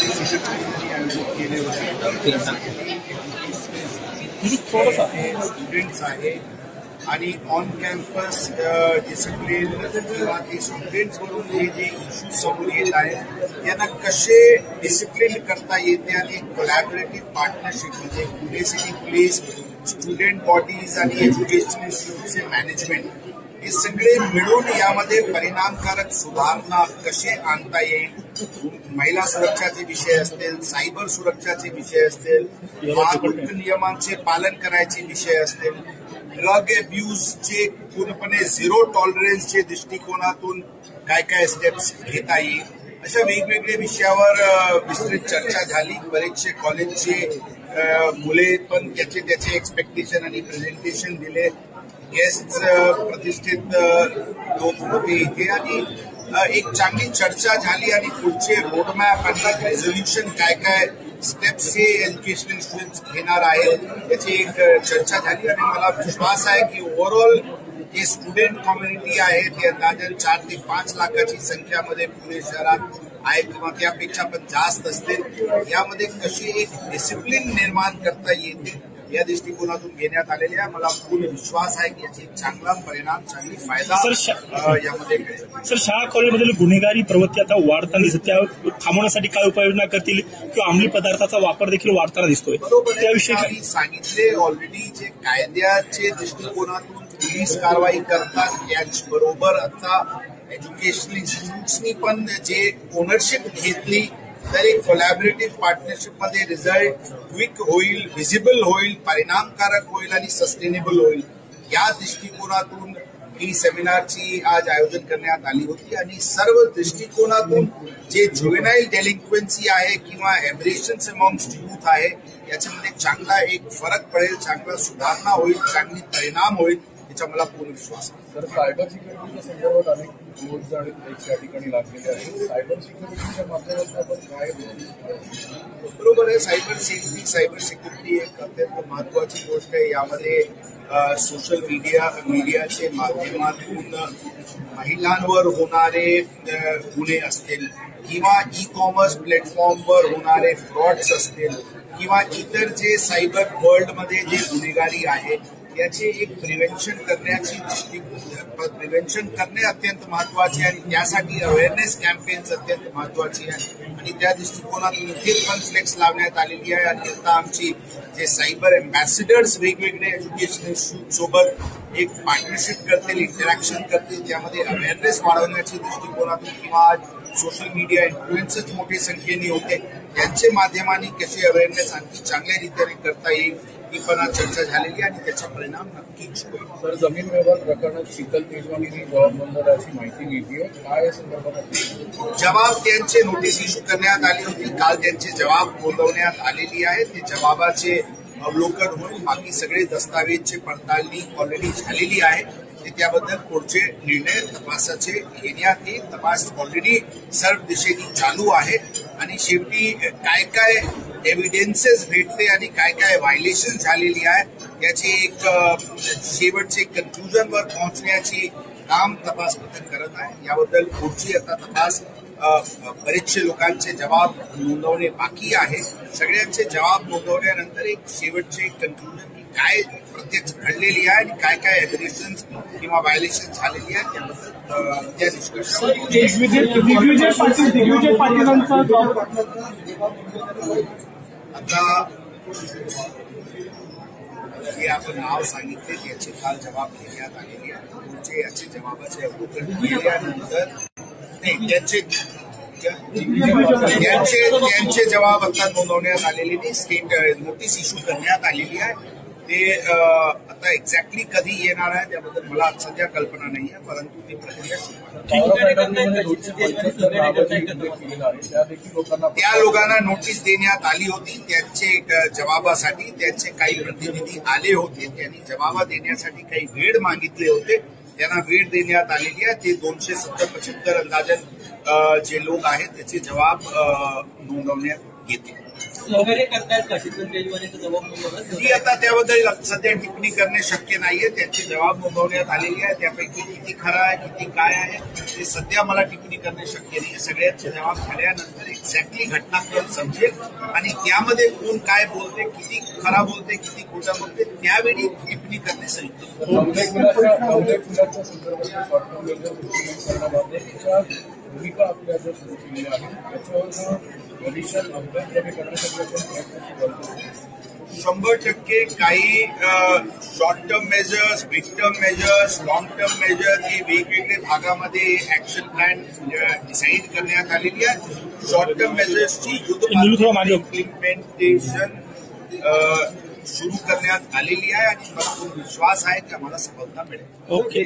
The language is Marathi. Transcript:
आयोजित केले होते स्टुडंट्स आहे आणि ऑन कॅम्पस डिसिप्लिन किंवा ते स्टुडंट्स म्हणून हे जे इश्यूज समोर येत आहेत यांना कसे डिसिप्लिन करता येते आणि कोलॅबोरेटिव्ह पार्टनरशिप म्हणजे Pune city police student bodies आणि एज्युकेशनल इन्स्टिट्यूटचे मॅनेजमेंट हे सगळे मिळून यामध्ये परिणामकारक सुधारणा कसे आणता येईल. महिला सुरक्षाचे विषय असतील, सायबर सुरक्षाचे विषय असतील, वाहतूक नियमांचे पालन करायचे विषय असतील, ड्रग अब्यूजचे पूर्णपणे झिरो टॉलरन्सचे दृष्टिकोनातून काय काय स्टेप्स घेता येईल अशा वेगवेगळ्या विषयावर विस्तृत चर्चा झाली. बरेचसे कॉलेजचे मुले पण त्याचे एक्सपेक्टेशन आणि प्रेझेंटेशन दिले. गेस्ट प्रतिष्ठित लोक होते इथे आणि एक चांगली चर्चा झाली आणि पुढचे रोडमॅप आणि रेझोल्युशन काय काय स्टेप्स हे एज्युकेशनल इन्स्टिट्यूट्स घेणार आहेत याची एक चर्चा झाली आणि मला विश्वास आहे की ओव्हरऑल जे स्टुडंट कम्युनिटी आहे ते अंदाजन 4 ते 5 लाखाची संख्यामध्ये पुणे शहरात आहे किंवा त्यापेक्षा पण जास्त असतील. यामध्ये कशी एक डिसिप्लिन निर्माण करता येते या दृष्टिकोनातून घेण्यात आलेले आहे. मला पूर्ण विश्वास आहे की याची चांगला परिणाम चांगली फायदा यामध्ये मिळेल. सर, शाळा कॉलेजमधील गुन्हेगारी प्रवृत्ती आता वाढताना दिसत, त्या थांबवण्यासाठी काय उपाययोजना करतील किंवा अंमली पदार्थाचा वापर देखील वाढताना दिसतोय त्याविषयी सांगितले. ऑलरेडी जे कायद्याचे दृष्टिकोनातून पोलीस कारवाई करतात त्याचबरोबर आता एज्युकेशनल इन्स्टिट्यूट्सनी पण जे ओनरशिप घेतली तर एक कोलॅबोरेटिव्ह पार्टनरशिपमध्ये रिझल्ट क्विक होईल, व्हिजिबल होईल, परिणामकारक होईल आणि सस्टेनेबल होईल या दृष्टिकोनातून ही सेमिनारची आज आयोजन करण्यात आली होती. आणि सर्व दृष्टिकोनातून जे ज्युवेनाईल डेलिंक्वेन्सी आहे किंवा एब्रेशन्स अमॉंगस्ट यूथ आहे याच्यामध्ये चांगला एक फरक पडेल, चांगला सुधारणा होईल, चांगली परिणाम होईल याचा मला पूर्ण विश्वास आहे. तर सायबर सिक्युरिटीच्या संदर्भात अनेक बोर्ड आणि त्या ठिकाणी लागलेले आहेत. सायबर सिक्युरिटीच्या माध्यमातून आपण काय बरोबर आहे. सायबर सेफ्टी, सायबर सिक्युरिटी एक अत्यंत महत्वाची गोष्ट आहे. यामध्ये सोशल मीडियाचे माध्यमातून महिलांवर होणारे गुन्हे असतील किंवा ई कॉमर्स प्लॅटफॉर्मवर होणारे फ्रॉड्स असतील किंवा इतर जे सायबर वर्ल्डमध्ये जे गुन्हेगारी आहे याचे एक प्रिव्हेन्शन करणे अत्यंत महत्वाचे आणि त्यासाठी अवेअरनेस कॅम्पेन्स अत्यंत महत्वाची आहे आणि त्या दृष्टिकोनातून इथे पण फ्लेक्स लावण्यात आलेली आहे. आणि आता आमची जे सायबर अँबॅसिडर्स वेगवेगळे एज्युकेशनल इन्स्टिट्यूट सोबत एक पार्टनरशिप करतील, इंटरॅक्शन करतील, त्यामध्ये अवेअरनेस वाढवण्याच्या दृष्टिकोनातून किंवा आज सोशल मीडिया इन्फ्लुएन्सर्स मोठ्या संख्येने होते त्यांच्या माध्यमाने कसे अवेअरनेस आणखी चांगल्या रीतीने करता येईल ही पण आज चर्चा झालेली आणि त्याचा परिणाम नक्कीच होईल. सर, जमीन व्यवहार प्रकरणात शीतल तेजवानींनी जबाबदाराची माहिती मिळते काय या संदर्भात जबाब त्यांचे नोटीस इश्यू करण्यात आली होती. काल त्यांचे जबाब नोंदवण्यात आलेली आहे. ते जबाबाचे अवलोकन होऊन बाकी सगळे दस्तावेजची पडताळणी ऑलरेडी झालेली आहे. त्याबद्दल पुढचे निर्णय तपासाचे घेण्यात येईल. तपास ऑलरेडी सर्व दिशेने चालू आहे आणि शेवटी काय काय एव्हिडन्सेस भेटते आणि काय काय व्हायलेशन झालेली आहे याची एक शेवटचे कन्क्लुजनवर पोहोचण्याची काम तपास पथक करत आहे. याबद्दल पुढची आता तपास बरेचसे लोकांचे जबाब नोंदवणे बाकी आहे. सगळ्यांचे जबाब नोंदवल्यानंतर एक शेवटचे कन्क्लुजन की काय प्रत्यक्ष घडलेली आहे आणि काय काय एब्रेशन्स किंवा व्हायलेशन झालेली आहे त्याबद्दल त्या निष्कर्षावर आता जे आपण नाव सांगितले त्याचे काल जबाब घेण्यात आलेले आहे. पुढचे याचे जबाबाचे अवलोकन केल्यानंतर त्यांचे जबाब आता नोंदवण्यात आलेले नाही. स्टेट नोटीस इश्यू करण्यात आलेली आहे. ते आता एक्झॅक्टली कधी येणार आहे त्याबद्दल मला सध्या कल्पना नाही आहे, परंतु ती प्रक्रिया त्या लोकांना नोटीस देण्यात आली होती. त्यांचे जबाबासाठी त्यांचे काही प्रतिनिधी आले होते. त्यांनी जबाब देण्यासाठी काही वेळ मागितले होते. त्यांना वेळ देण्यात आलेली आहे. ते 270-75 अंदाजन जे लोक आहेत त्याचे जबाब नोंदवण्यात येतील. सहकार्य करतायत का शीतल तेजवानीचा जबाब नोंदवला? ती आता त्याबद्दल सध्या टिप्पणी करणे शक्य नाहीये. त्यांची जबाब नोंदवण्यात आलेली आहे. त्यापैकी किती खरा आहे किती काय आहे ते सध्या मला टिप्पणी करणे शक्य नाही. सगळ्यांचे जबाब झाल्यानंतर एक्झॅक्टली घटनाक्रम समजेल आणि त्यामध्ये कोण काय बोलते, किती खरा बोलते, किती खोटा बोलते, त्यावेळी टिप्पणी करणे संयुक्त. नवलेखुलाच्या संदर्भातल्या शॉर्ट करण्याबाबतच्या भूमिका आपल्या ज्या सुरू केलेल्या आहेत त्याच्यावर पोलिशन अभ्यास कमी करण्यासाठी आपण प्रयत्न करतो. 100% काही short term measures, mid term measures, long term measures हे वेगवेगळे भागामध्ये ऍक्शन प्लॅन डिसाईड करण्यात आलेली आहे. शॉर्ट टर्म मेजर्सची इम्प्लिमेंटेशन सुरू करण्यात आलेली आहे आणि मला विश्वास आहे की आम्हाला सफलता मिळेल. ओके.